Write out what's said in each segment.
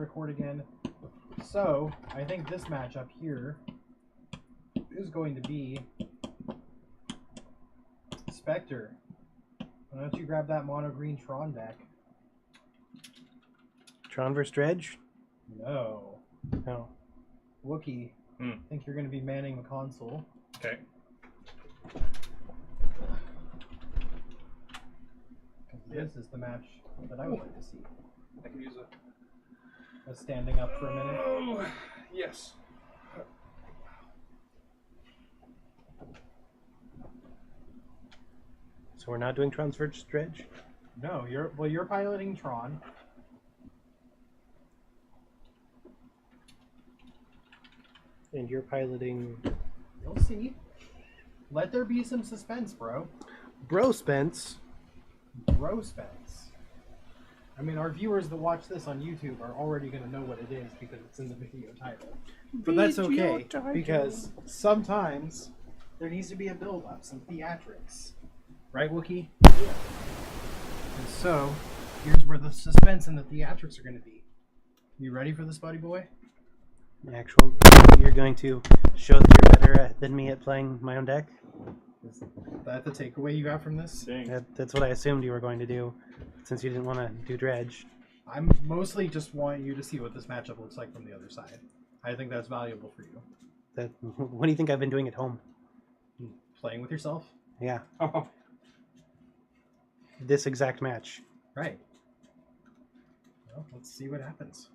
record again. So, I think this matchup here is going to be Spectre. Why don't you grab that mono green Tron deck? Tron vs. Dredge? No. No. Wookie, I think you're going to be manning the console. Okay. This is the match that I would like to see. I can use a... Standing up for a minute. Oh, yes. So we're not doing Tron vs. Dredge? No, you're piloting Tron. And you're piloting... You'll see. Let there be some suspense, bro. Bro Spence. Bro Spence. I mean, our viewers that watch this on YouTube are already going to know what it is because it's in the video title. But that's okay, because sometimes there needs to be a build-up, some theatrics. Right, Wookie? Yeah. And so, here's where the suspense and the theatrics are going to be. You ready for this, buddy boy? Actual, you're going to show that you're better than me at playing my own deck? Is that the takeaway you got from this? That's what I assumed you were going to do, since you didn't want to do Dredge. I'm mostly just wanting you to see what this matchup looks like from the other side. I think that's valuable for you. What do you think I've been doing at home? Playing with yourself? Yeah. Oh. This exact match. Right. Well, let's see what happens.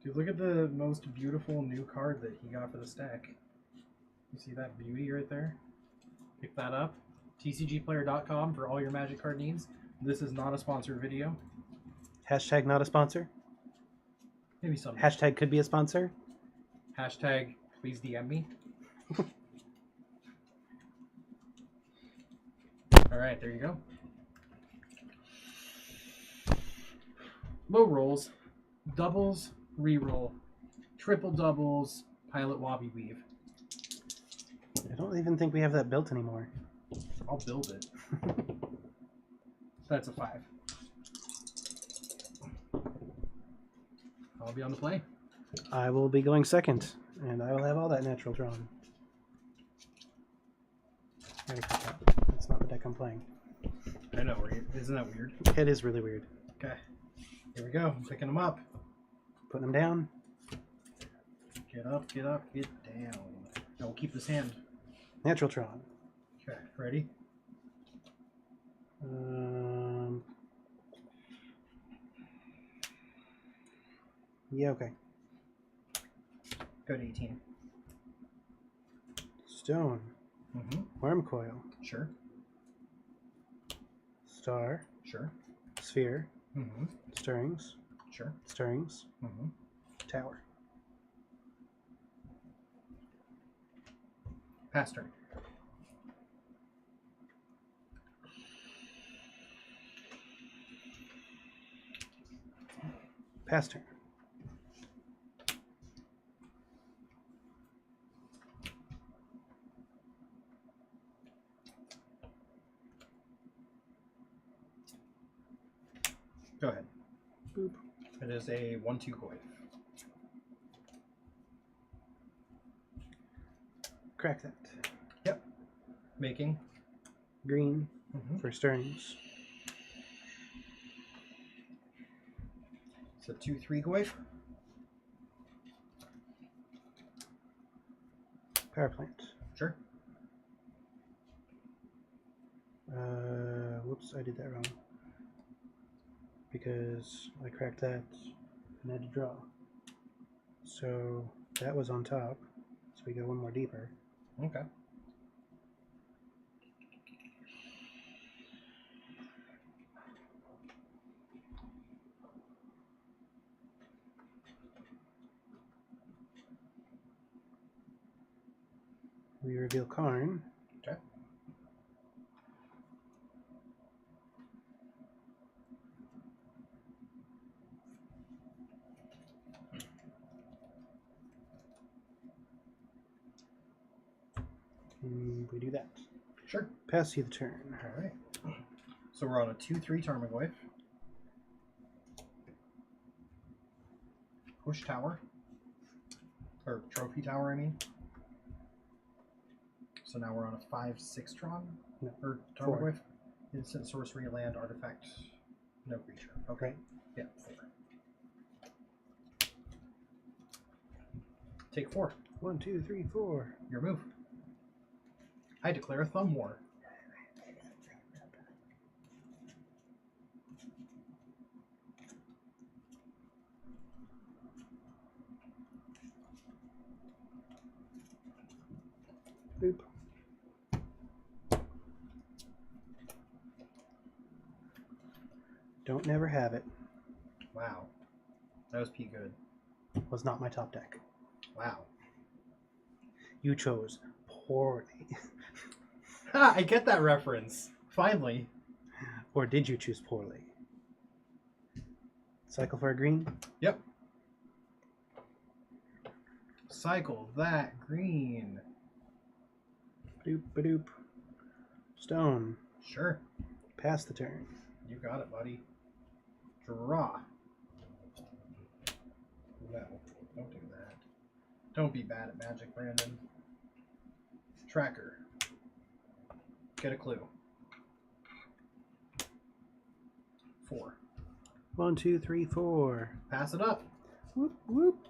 Dude, look at the most beautiful new card that he got for the stack. You see that beauty right there? Pick that up. TCGplayer.com for all your Magic card needs. This is not a sponsored video. Hashtag not a sponsor? Maybe some. Hashtag could be a sponsor? Hashtag please DM me. Alright, there you go. Low rolls, doubles, reroll, triple doubles, pilot Wobby Weave. I don't even think we have that built anymore. I'll build it. That's a 5. I'll be on the play. I will be going second, and I will have all that natural drawn. That's not the deck I'm playing. I know, isn't that weird? It is really weird. Okay. Here we go. I'm picking them up. Putting them down. Get up, get up, get down. Now we'll keep this hand. Natural Tron. Okay, ready? Yeah, okay. Go to 18. Stone. Worm Coil. Sure. Star. Sure. Sphere. Stirrings. Sure. Stirrings. Tower. Pass turn. Pass turn. Go ahead. Boop. It is a 1/2 coin. Crack that. Yep. Making. Green for stirrings. It's a 2/3 coin. Power plant. Sure. Whoops, I did that wrong. Because I cracked that and had to draw. So that was on top. So we go one more deeper. Okay. We reveal Karn. Okay. We do that. Sure. Pass you the turn. All right. So we're on a 2/3 Tarmogoyf. Push tower. Or trophy tower, I mean. So now we're on a 5/6 Tron? No, or 4. Tarmogoyf? Instant sorcery, land, artifact, no creature. Okay. Right. Yeah, 4. Take 4. 1, 2, 3, 4. Your move. I declare a thumb war. Boop. Don't never have it. Wow. That was P good. Was not my top deck. Wow. You chose poorly. Ha! I get that reference. Finally. Or did you choose poorly? Cycle for a green? Yep. Cycle that green. Doop ba doop. Stone. Sure. Pass the turn. You got it, buddy. Draw. No, don't do that. Don't be bad at magic, Brandon. Tracker. Get a clue. 4. 1, 2, 3, 4. Pass it up. Whoop whoop.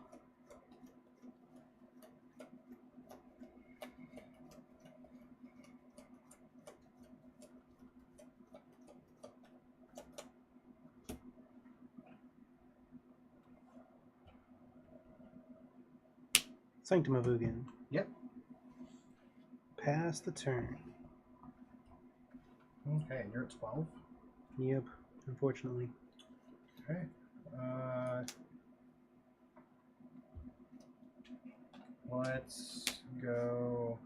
Sanctum of Ugin. Yep. Pass the turn. Okay, and you're at 12. Yep, unfortunately. Okay. Let's go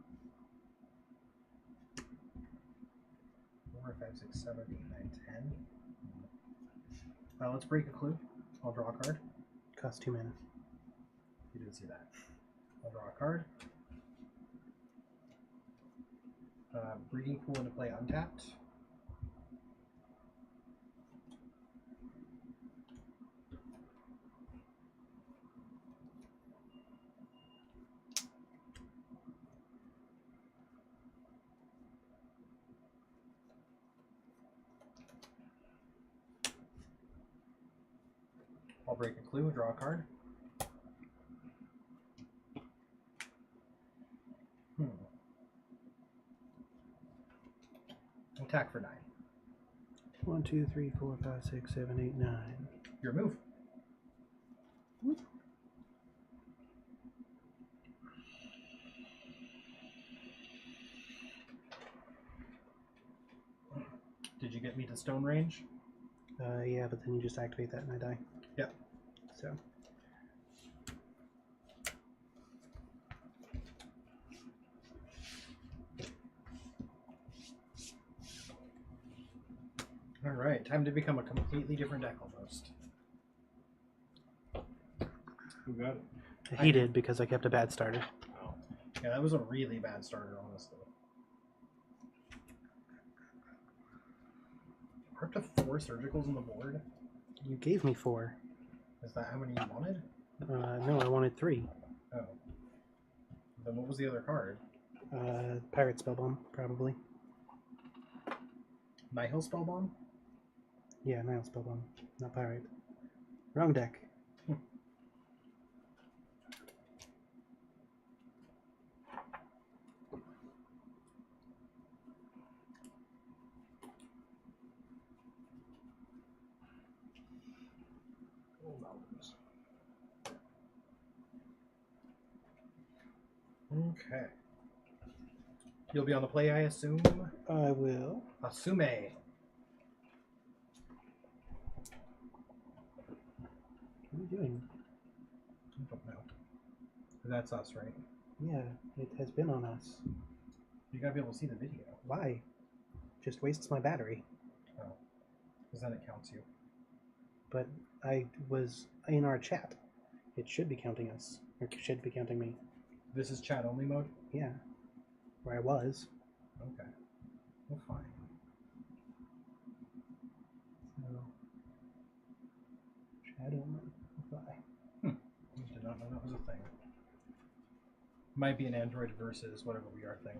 4, 5, 6, 7, 8, 9, 10. Let's break a clue. I'll draw a card. Costs 2 mana. You didn't see that. I'll draw a card. Breeding pool into play untapped. I'll break a clue, draw a card. Attack for 9. 1, 2, 3, 4, 5, 6, 7, 8, 9. Your move. Whoop. Did you get me to stone range? Yeah, but then you just activate that and I die. Yep. So. Alright, time to become a completely different deck almost. Who got it? He did because I kept a bad starter. Oh. Yeah, that was a really bad starter, honestly. We're up to 4 surgicals on the board. You gave me 4. Is that how many you wanted? No, I wanted 3. Oh. Then what was the other card? Pirate Spellbomb, probably. Nihil Spellbomb? Yeah, Nile Spellbomb, not Pirate. Wrong deck. Okay. You'll be on the play, I assume? I will. Assume. What are you doing? I don't know. That's us, right? Yeah, it has been on us. You gotta be able to see the video. Why? Just wastes my battery. Oh. Because then it counts you. But I was in our chat. It should be counting us. Or should be counting me. This is chat only mode? Yeah. Where I was. Okay. Well, fine. So, chat only. Apply. Might be an Android versus whatever we are thing.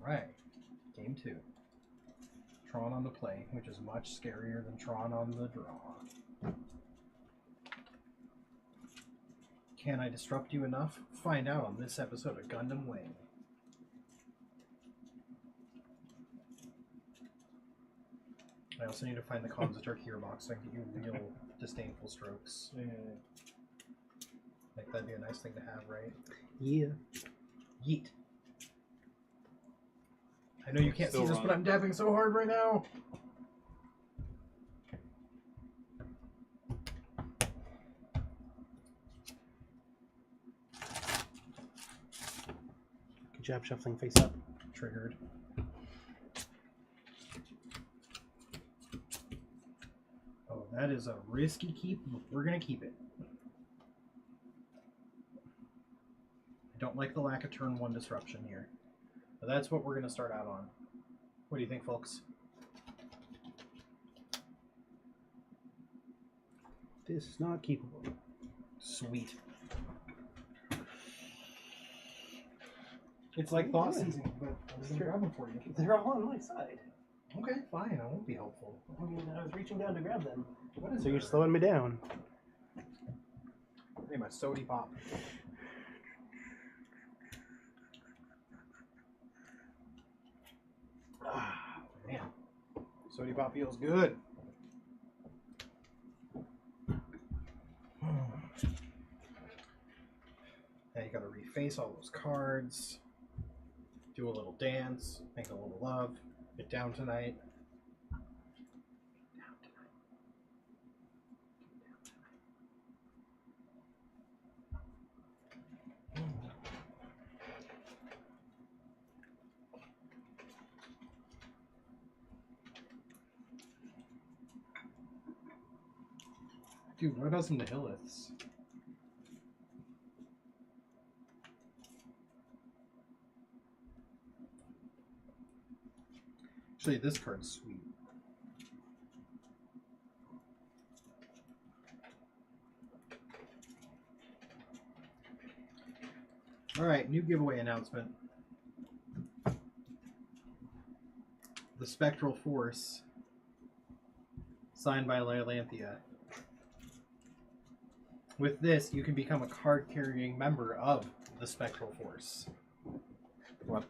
Alright. Game 2. Tron on the play, which is much scarier than Tron on the draw. Can I disrupt you enough? Find out on this episode of Gundam Wing. I also need to find the compositor gearbox so I can get you real disdainful strokes. Yeah. Like, that'd be a nice thing to have, right? Yeah. Yeet. I know you can't Still see this, running. but I'm dabbing so hard right now. Good job shuffling face up. Triggered. Oh, that is a risky keep. We're going to keep it. I don't like the lack of turn 1 disruption here. But that's what we're going to start out on. What do you think, folks? This is not keepable. Sweet. It's like thought seizing, but I was going to grab them for you. They're all on my side. Okay, fine. I won't be helpful. I mean, I was reaching down to grab them. What is So you're there? slowing me down. Hey, my sody pop. Ah, man. Sody pop feels good. Now you gotta reface all those cards, do a little dance, make a little love, get down tonight. Dude, what about some Nihiliths? Actually, this card's sweet. Alright, new giveaway announcement. The Spectral Force, signed by Lylanthia. With this, you can become a card-carrying member of the Spectral Force. What?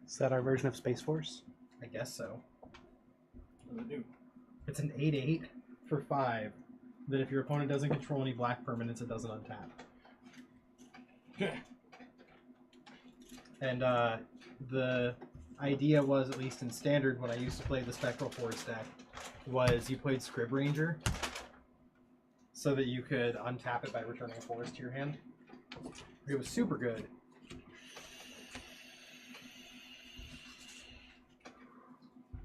Is that our version of Space Force? I guess so. What does it do? It's an 8/8 for 5. That if your opponent doesn't control any black permanents, it doesn't untap. Okay. And the idea was, at least in Standard, when I used to play the Spectral Force deck, was you played Scrib Ranger so that you could untap it by returning a forest to your hand. It was super good.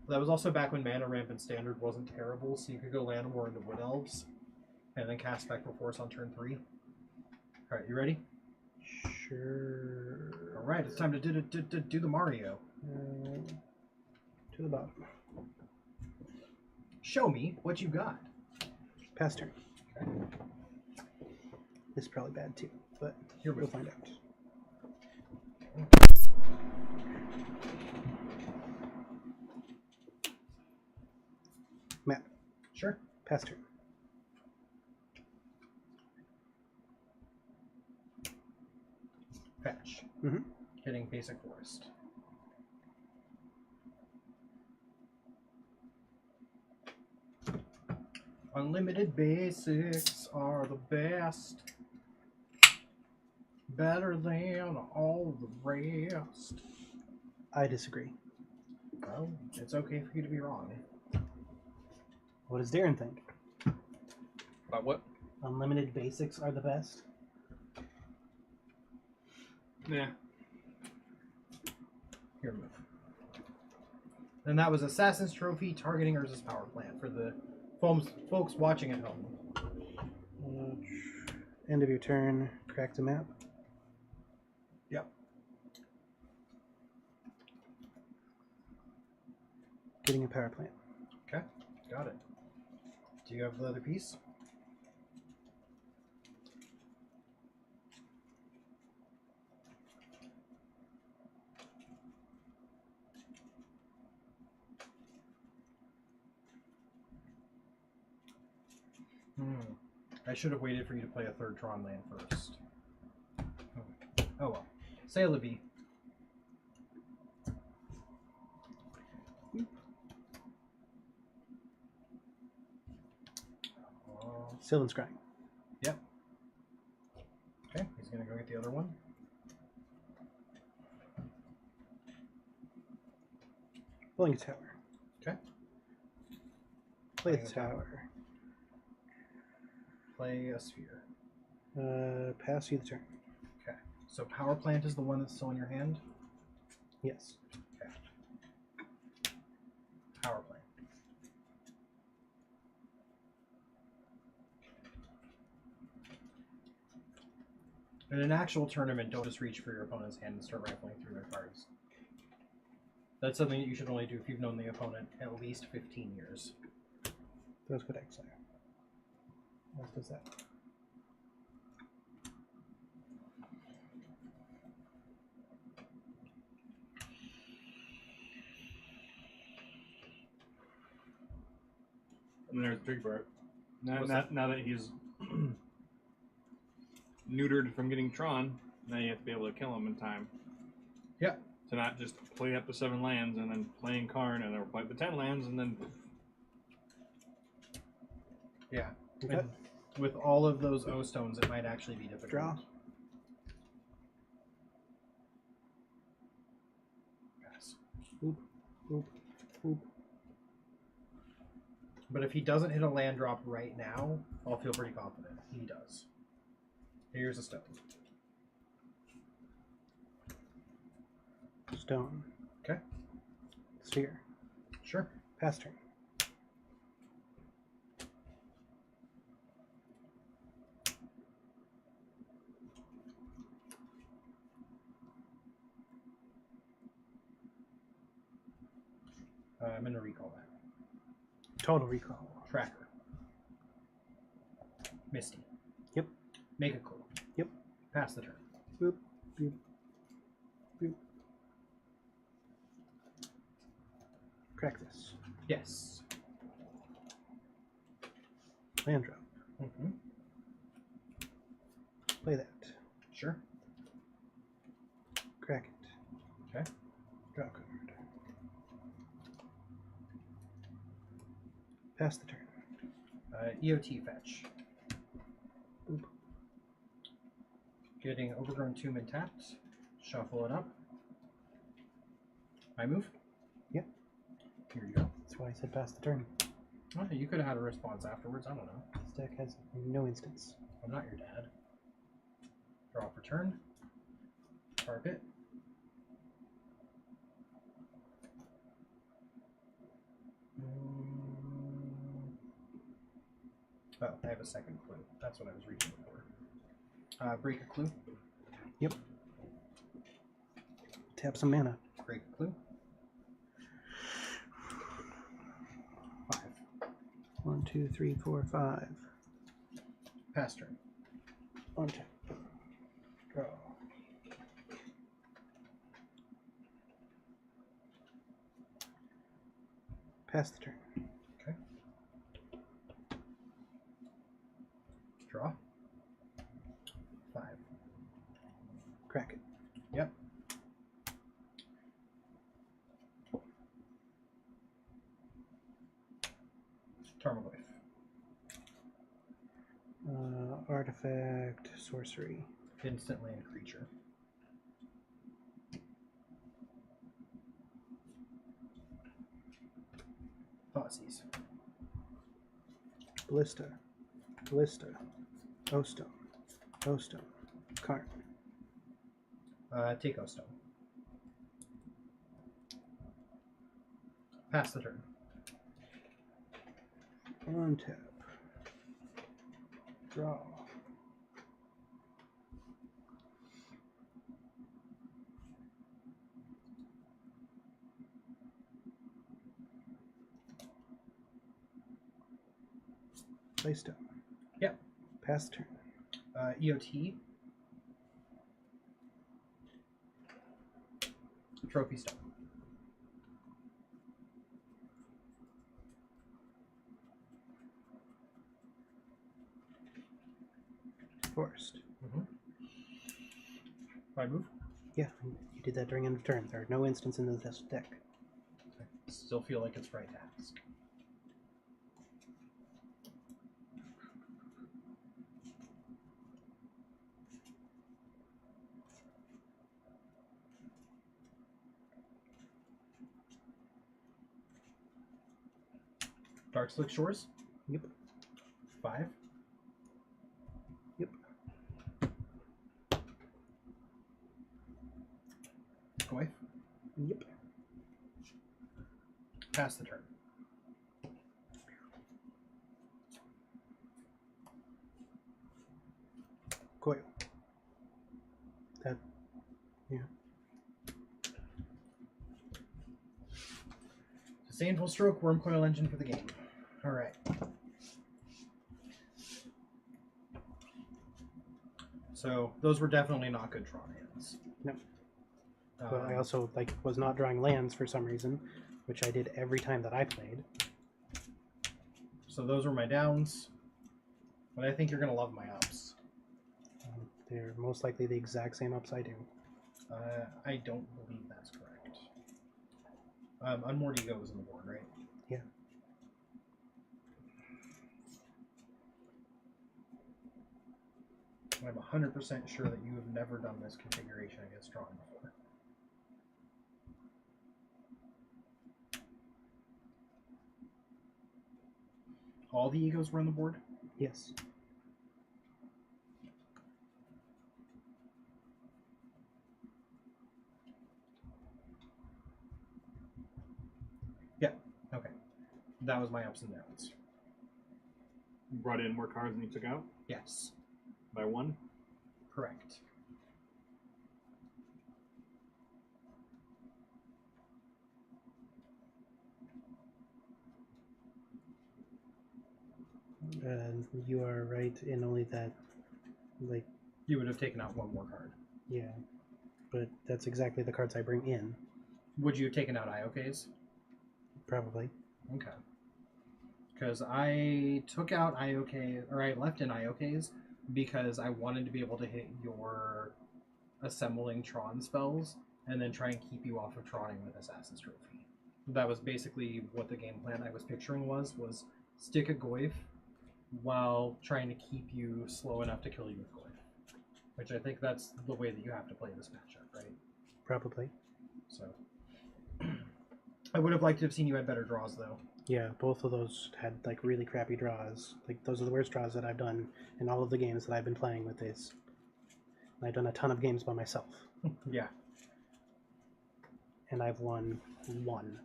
That was also back when Mana Ramp in Standard wasn't terrible, so you could go Llanowar into Wood Elves, and then cast Spectral Force on turn 3. Alright, you ready? Sure. Alright, it's time to do the Mario. To the bottom. Show me what you got. Pass turn. Okay. This is probably bad too, but Here we we'll go. find out. Matt, Sure. pass turn. Fetch. Mm-hmm. Hitting basic forest. Unlimited basics are the best. Better than all the rest. I disagree. Well, it's okay for you to be wrong. What does Darren think? About what? Unlimited basics are the best? Yeah. Here, move. And that was Assassin's Trophy targeting Urza's power plant for the folks watching at home. End of your turn, crack the map. Yep. Getting a power plant. Okay, got it. Do you have the other piece? I should have waited for you to play a third Tron land first. Oh well. Sail a bee. Sylvan Scrying. Yep. Okay, he's gonna go get the other one. Pulling a tower. Okay. Play the tower. Play a sphere. Pass you the turn. Okay. So power plant is the one that's still in your hand? Yes. Okay. Power plant. In an actual tournament, don't just reach for your opponent's hand and start rifling through their cards. That's something that you should only do if you've known the opponent at least 15 years. Those good exile. What does that? And there's the trick part. What's that? Now that he's neutered from getting Tron, now you have to be able to kill him in time. Yep. To not just play up the 7 lands and then playing Karn and then play the 10 lands and then. Yeah. Okay. And with all of those O stones, it might actually be difficult. Draw. Pass. Oop. Oop. Oop. But if he doesn't hit a land drop right now, I'll feel pretty confident. He does. Here's a stone. Stone. Okay. Sphere. Sure. Pass turn. I'm going to recall that. Total recall. Tracker. Misty. Yep. Make a clue. Yep. Pass the turn. Boop. Boop. Boop. Crack this. Yes. Land drop. Mm-hmm. Play that. Sure. Crack it. Okay. Draw a card. Pass the turn. EOT fetch. Boop. Getting Overgrown Tomb intact. Shuffle it up. My move? Yep. Here you go. That's why I said pass the turn. Oh, you could have had a response afterwards. I don't know. This deck has no instance. I'm not your dad. Draw for turn. Target. Oh, I have a second clue. That's what I was reaching for. Break a clue. Yep. Tap some mana. Break a clue. 5. 1, 2, 3, 4, 5. Pass turn. On tap. Draw. Pass the turn. Okay. Draw. 5. Crack it. Yep. Tarmogoyf. Artifact, sorcery. Instant land creature. Thoughtseize. Ballista. Ballista. O-Stone. O-Stone. Karn. Take O stone. Pass the turn. On tap. Draw. Ice Stone. Yep. Pass turn. EOT. Trophy Stone. Forest. My move. Yeah, you did that during end of turn. There are no instants in this deck. I still feel like it's right to ask. Dark Slick Shores? Yep. 5. Yep. Goy? Yep. Pass the turn. Coil. That, yeah. Disdainful Stroke, Worm Coil Engine for the game. Alright. So, those were definitely not good Tron hands. No. But I also was not drawing lands for some reason, which I did every time that I played. So those were my downs. But I think you're going to love my ups. They're most likely the exact same ups I do. I don't believe that's correct. Unmoored Ego was on the board, right? Yeah. I'm 100% sure that you have never done this configuration against Tron before. All the egos were on the board? Yes. Yeah, okay. That was my ups and downs. You brought in more cards than you took out? Yes. By 1? Correct. You are right in only that, like... You would have taken out one more card. Yeah. But that's exactly the cards I bring in. Would you have taken out IOKs? Probably. Okay. Because I took out IOK, or I left in IOKs because I wanted to be able to hit your assembling Tron spells and then try and keep you off of Troning with Assassin's Trophy. That was basically what the game plan I was picturing was stick a Goyf while trying to keep you slow enough to kill you with Goyf. Which I think that's the way that you have to play this matchup, right? Probably. So I would have liked to have seen you had better draws though. Yeah, both of those had like really crappy draws. Like those are the worst draws that I've done in all of the games that I've been playing with this. I've done a ton of games by myself. Yeah. And I've won 1.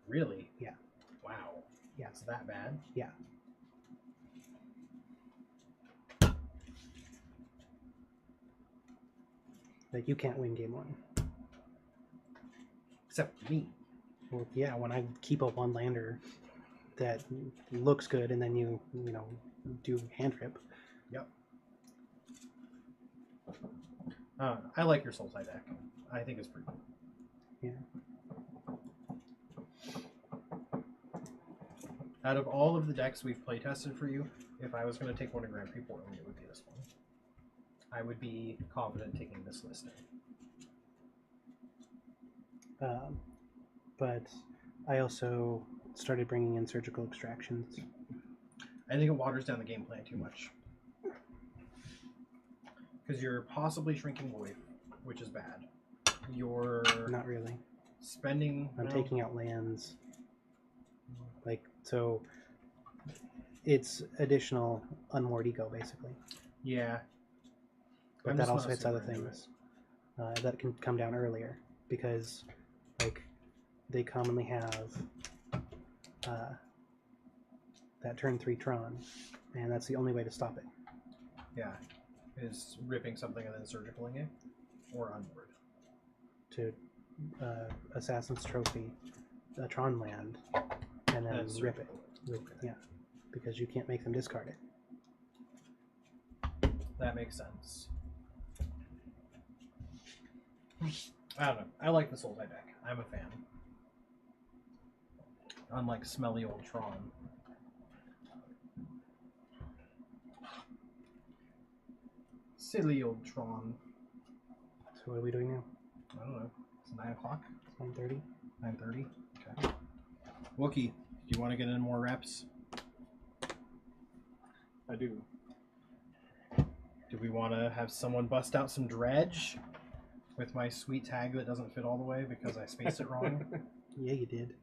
Really? Yeah. Wow. Yeah. It's that bad? Yeah. Like, you can't win game 1. Except me. Well, yeah, when I keep a 1-lander that looks good and then you know, do hand rip. Yep. I like your Sultai deck. I think it's pretty cool. Yeah. Out of all of the decks we've play tested for you, if I was going to take one to Grand Prix Portland, it would be this one. I would be confident taking this listing. But I also started bringing in surgical extractions. I think it waters down the game plan too much. Because you're possibly shrinking Goyf, which is bad. You're... Not really. Spending... I'm taking out lands. Like, so... It's additional unmoored ego, basically. Yeah. But that also hits other things. That can come down earlier. Because, like, they commonly have that turn 3 Tron. And that's the only way to stop it. Yeah. Is ripping something and then surgicaling it? Or unmoored? To Assassin's Trophy, a Tron land, and then rip it. Okay. Yeah. Because you can't make them discard it. That makes sense. I don't know. I like the Sultai deck. I'm a fan. Unlike smelly old Tron. Silly old Tron. So what are we doing now? I don't know. It's 9 o'clock? It's 9:30. 9:30? Okay. Wookie, do you want to get in more reps? I do. Do we want to have someone bust out some dredge with my sweet tag that doesn't fit all the way because I spaced it wrong? Yeah, you did.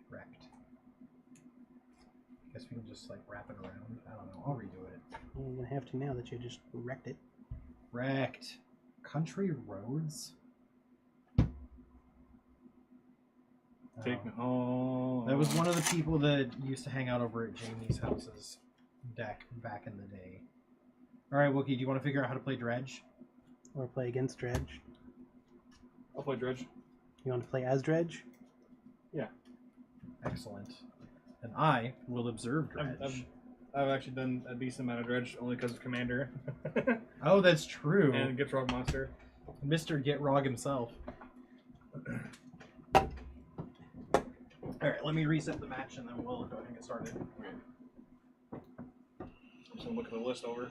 Wrecked. Guess we can just like wrap it around. I don't know. I'll redo it. Well, you're gonna have to now that you just wrecked it. Wrecked. Country roads? Take me home. That was one of the people that used to hang out over at Jamie's house's deck back in the day. Alright, Wookie, do you want to figure out how to play dredge? Or play against Dredge. I'll play Dredge. You want to play as Dredge? Yeah. Excellent. And I will observe dredge. I've actually done a decent amount of Dredge only because of Commander. Oh, that's true. And Gift Rock Monster. Mr. Get Rog himself. Alright, let me reset the match and then we'll go ahead and get started. I'm just gonna look at the list over.